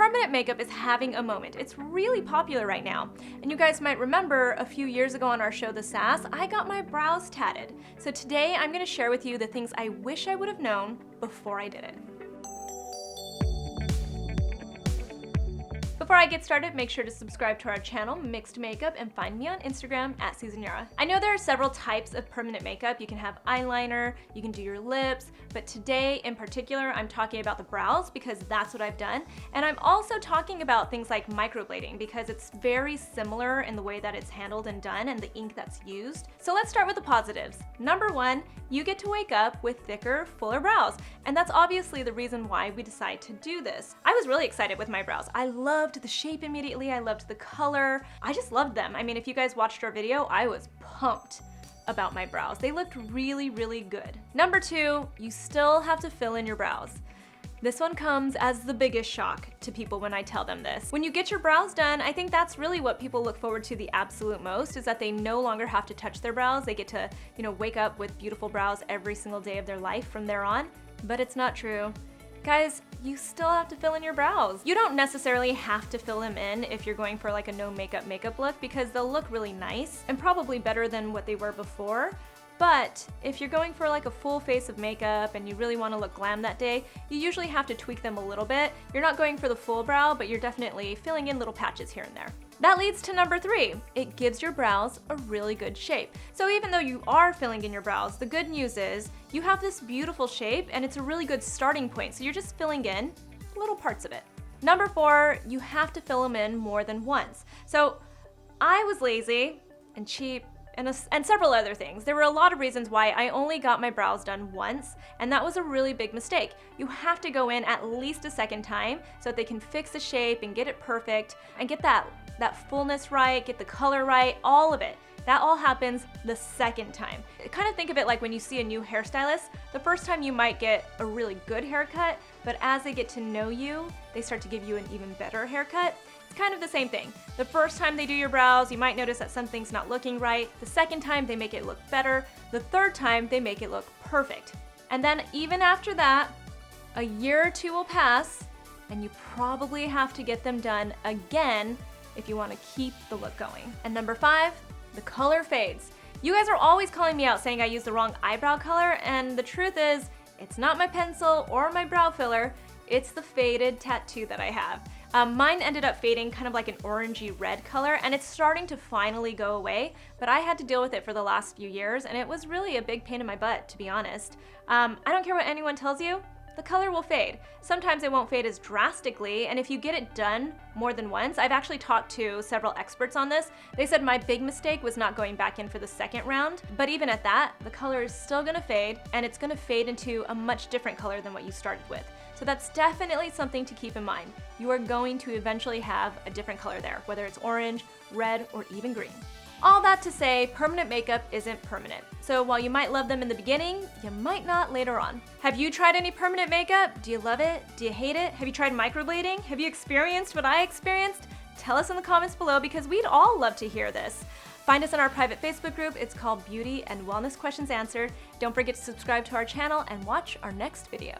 permanent makeup is having a moment. It's really popular right now. And you guys might remember a few years ago on our show, The Sass, I got my brows tatted. So today I'm gonna share with you the things I wish I would have known before I did it. Before I get started, make sure to subscribe to our channel, Mixed Makeup, and find me on Instagram at Yara. I know there are several types of permanent makeup. You can have eyeliner, you can do your lips, but today in particular, I'm talking about the brows because that's what I've done. And I'm also talking about things like microblading because it's very similar in the way that it's handled and done and the ink that's used. So let's start with the positives. Number one, you get to wake up with thicker, fuller brows. And that's obviously the reason why we decided to do this. I was really excited with my brows. I loved the shape immediately, I loved the color. I just loved them. I mean, if you guys watched our video, I was pumped about my brows. They looked really, really good. Number two, you still have to fill in your brows. This one comes as the biggest shock to people when I tell them this. When you get your brows done, I think that's really what people look forward to the absolute most, is that they no longer have to touch their brows. They get to, wake up with beautiful brows every single day of their life from there on. But it's not true. Guys, you still have to fill in your brows. You don't necessarily have to fill them in if you're going for like a no makeup look because they'll look really nice and probably better than what they were before. But if you're going for like a full face of makeup and you really want to look glam that day, you usually have to tweak them a little bit. You're not going for the full brow, but you're definitely filling in little patches here and there. That leads to number three. It gives your brows a really good shape. So even though you are filling in your brows, the good news is you have this beautiful shape and it's a really good starting point. So you're just filling in little parts of it. Number four, you have to fill them in more than once. So I was lazy and cheap and several other things. There were a lot of reasons why I only got my brows done once, and that was a really big mistake. You have to go in at least a second time so that they can fix the shape and get it perfect and get that fullness right, get the color right, all of it. That all happens the second time. Kind of think of it like when you see a new hairstylist. The first time you might get a really good haircut, but as they get to know you, they start to give you an even better haircut. It's kind of the same thing. The first time they do your brows, you might notice that something's not looking right. The second time, they make it look better. The third time, they make it look perfect. And then even after that, a year or two will pass, and you probably have to get them done again if you want to keep the look going. And number five, the color fades. You guys are always calling me out saying I use the wrong eyebrow color, and the truth is, it's not my pencil or my brow filler, it's the faded tattoo that I have. Mine ended up fading kind of like an orangey red color, and it's starting to finally go away, but I had to deal with it for the last few years, and it was really a big pain in my butt, to be honest. I don't care what anyone tells you, the color will fade. Sometimes it won't fade as drastically, and if you get it done more than once, I've actually talked to several experts on this. They said my big mistake was not going back in for the second round, but even at that, the color is still gonna fade, and it's gonna fade into a much different color than what you started with. So that's definitely something to keep in mind. You are going to eventually have a different color there, whether it's orange, red, or even green. All that to say, permanent makeup isn't permanent. So while you might love them in the beginning, you might not later on. Have you tried any permanent makeup? Do you love it? Do you hate it? Have you tried microblading? Have you experienced what I experienced? Tell us in the comments below because we'd all love to hear this. Find us in our private Facebook group. It's called Beauty and Wellness Questions Answered. Don't forget to subscribe to our channel and watch our next video.